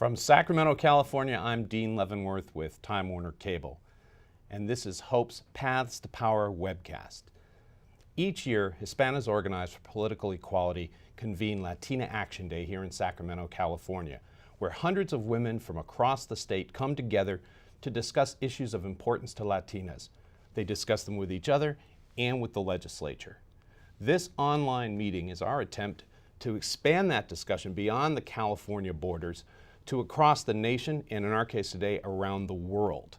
From Sacramento, California, I'm Dean Leavenworth with Time Warner Cable, and this is Hope's Paths to Power webcast. Each year, Hispanas Organized for Political Equality convene Latina Action Day here in Sacramento, California, where hundreds of women from across the state come together to discuss issues of importance to Latinas. They discuss them with each other and with the legislature. This online meeting is our attempt to expand that discussion beyond the California borders to across the nation, and in our case today, around the world.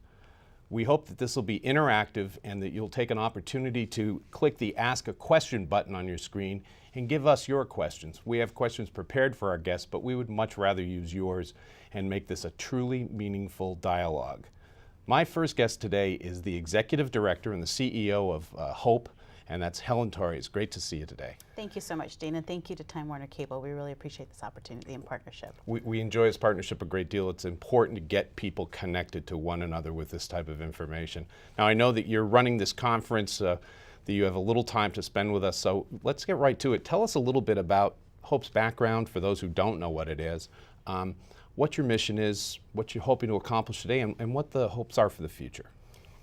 We hope that this will be interactive and that you'll take an opportunity to click the Ask a Question button on your screen and give us your questions. We have questions prepared for our guests, but we would much rather use yours and make this a truly meaningful dialogue. My first guest today is the Executive Director and the CEO of Hope, and that's Helen Torres. Great to see you today. Thank you so much, Dean, and thank you to Time Warner Cable. We really appreciate this opportunity and partnership. We enjoy this partnership a great deal. It's important to get people connected to one another with this type of information. Now, I know that you're running this conference, that you have a little time to spend with us, so let's get right to it. Tell us a little bit about Hope's background for those who don't know what it is, what your mission is, what you're hoping to accomplish today, and what the hopes are for the future.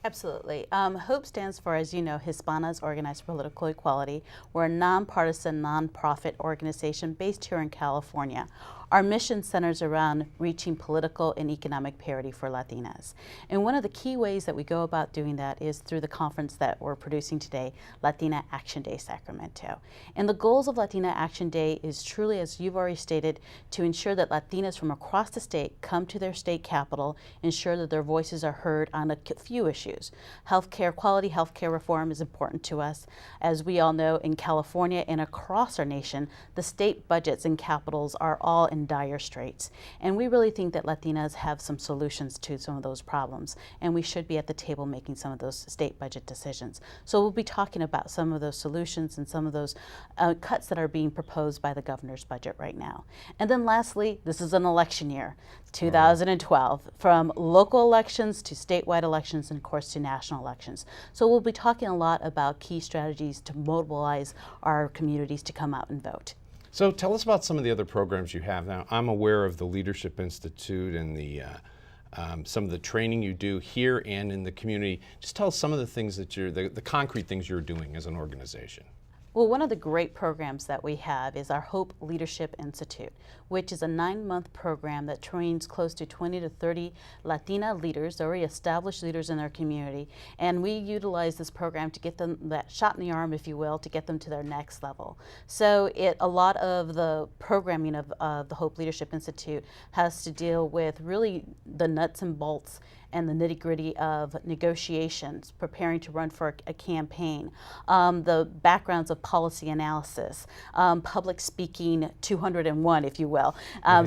Absolutely. HOPE stands for, as you know, Hispanas Organized for Political Equality. We're a nonpartisan, nonprofit organization based here in California. Our mission centers around reaching political and economic parity for Latinas. And one of the key ways that we go about doing that is through the conference that we're producing today, Latina Action Day Sacramento. And the goals of Latina Action Day is truly, as you've already stated, to ensure that Latinas from across the state come to their state capital, ensure that their voices are heard on a few issues. Healthcare, quality healthcare reform is important to us. As we all know, in California and across our nation, the state budgets and capitals are all in dire straits. And we really think that Latinas have some solutions to some of those problems, and we should be at the table making some of those state budget decisions. So we'll be talking about some of those solutions and some of those cuts that are being proposed by the governor's budget right now. And then lastly, this is an election year, 2012, from local elections to statewide elections and of course to national elections. So we'll be talking a lot about key strategies to mobilize our communities to come out and vote. So tell us about some of the other programs you have now. I'm aware of the Leadership Institute and the some of the training you do here and in the community. Just tell us some of the things that the concrete things you're doing as an organization. Well, one of the great programs that we have is our Hope Leadership Institute, which is a 9-month program that trains close to 20 to 30 Latina leaders, already established leaders in their community. And we utilize this program to get them that shot in the arm, if you will, to get them to their next level. So a lot of the programming of the Hope Leadership Institute has to deal with really the nuts and bolts and the nitty-gritty of negotiations, preparing to run for a campaign, the backgrounds of policy analysis, public speaking 201, if you will.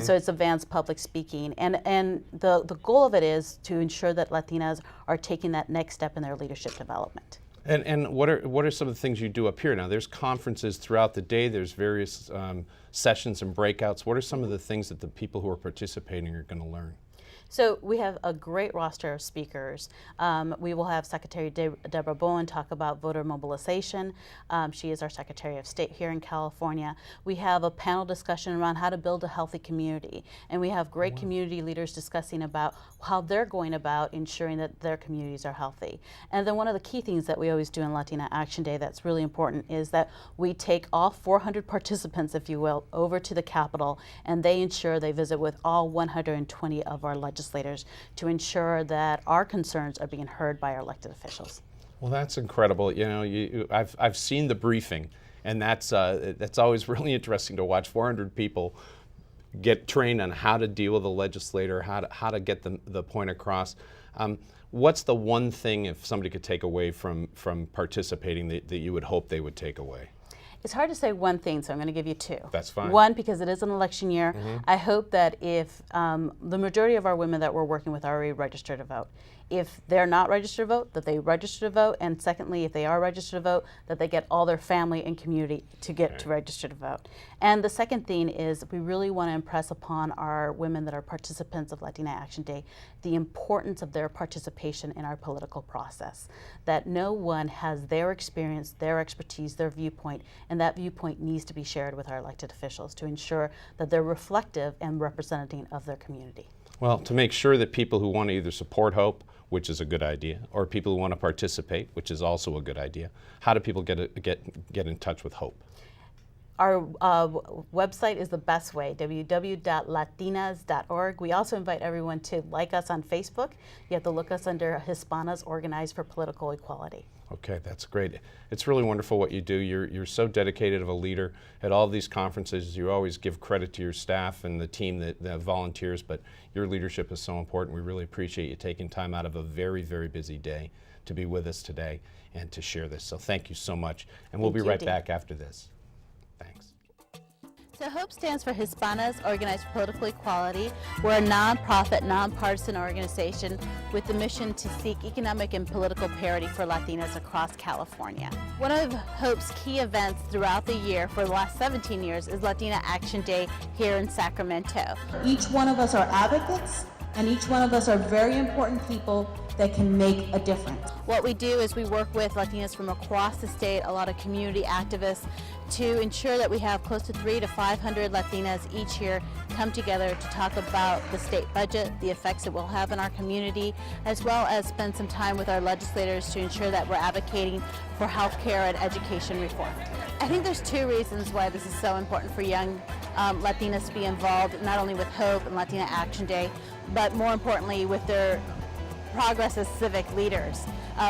So it's advanced public speaking. And the goal of it is to ensure that Latinas are taking that next step in their leadership development. And what are some of the things you do up here? Now, there's conferences throughout the day. There's various sessions and breakouts. What are some of the things that the people who are participating are going to learn? So we have a great roster of speakers. We will have Secretary Deborah Bowen talk about voter mobilization. She is our Secretary of State here in California. We have a panel discussion around how to build a healthy community. And we have great community leaders discussing about how they're going about ensuring that their communities are healthy. And then one of the key things that we always do in Latina Action Day that's really important is that we take all 400 participants, if you will, over to the Capitol, and they ensure they visit with all 120 of our legislators to ensure that our concerns are being heard by our elected officials. Well, that's incredible. You know, I've seen the briefing, and that's always really interesting to watch 400 people get trained on how to deal with a legislator, how to get the point across. What's the one thing, if somebody could take away from participating, that you would hope they would take away? It's hard to say one thing, so I'm going to give you two. That's fine. One, because it is an election year, I hope that if the majority of our women that we're working with are already registered to vote, if they're not registered to vote, that they register to vote, and secondly, if they are registered to vote, that they get all their family and community to get to register to vote. And the second thing is we really want to impress upon our women that are participants of Latina Action Day the importance of their participation in our political process, that no one has their experience, their expertise, their viewpoint, and that viewpoint needs to be shared with our elected officials to ensure that they're reflective and representative of their community. Well, to make sure that people who want to either support HOPE, which is a good idea, or people who want to participate, which is also a good idea, how do people get in touch with HOPE? Our website is the best way, www.latinas.org. We also invite everyone to like us on Facebook. You have to look us under Hispanas Organized for Political Equality. Okay, that's great. It's really wonderful what you do. You're so dedicated of a leader. At all these conferences, you always give credit to your staff and the team that volunteers, but your leadership is so important. We really appreciate you taking time out of a very, very busy day to be with us today and to share this. So thank you so much. And we'll be right back after this. Thanks. So HOPE stands for Hispanas Organized for Political Equality. We're a nonprofit, nonpartisan organization with the mission to seek economic and political parity for Latinas across California. One of HOPE's key events throughout the year for the last 17 years is Latina Action Day here in Sacramento. Each one of us are advocates, and each one of us are very important people that can make a difference. What we do is we work with Latinas from across the state, a lot of community activists, to ensure that we have close to 300 to 500 Latinas each year come together to talk about the state budget, the effects it will have in our community, as well as spend some time with our legislators to ensure that we're advocating for health care and education reform. I think there's two reasons why this is so important for young Latinas to be involved, not only with HOPE and Latina Action Day, but more importantly with their progress as civic leaders.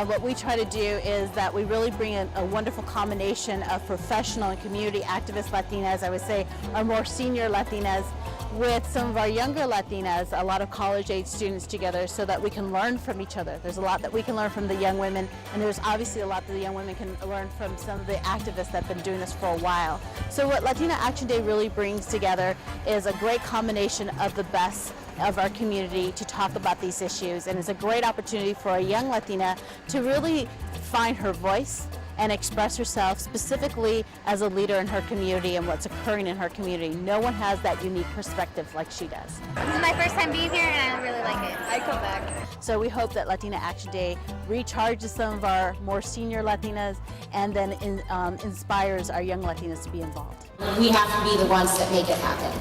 What we try to do is that we really bring in a wonderful combination of professional and community activist Latinas, I would say our more senior Latinas, with some of our younger Latinas, a lot of college-age students together, so that we can learn from each other. There's a lot that we can learn from the young women, and there's obviously a lot that the young women can learn from some of the activists that have been doing this for a while. So what Latina Action Day really brings together is a great combination of the best of our community to talk about these issues, and it's a great opportunity for a young Latina to really find her voice and express herself specifically as a leader in her community and what's occurring in her community. No one has that unique perspective like she does. This is my first time being here and I really like it. I come back. So we hope that Latina Action Day recharges some of our more senior Latinas and then inspires our young Latinas to be involved. We have to be the ones that make it happen.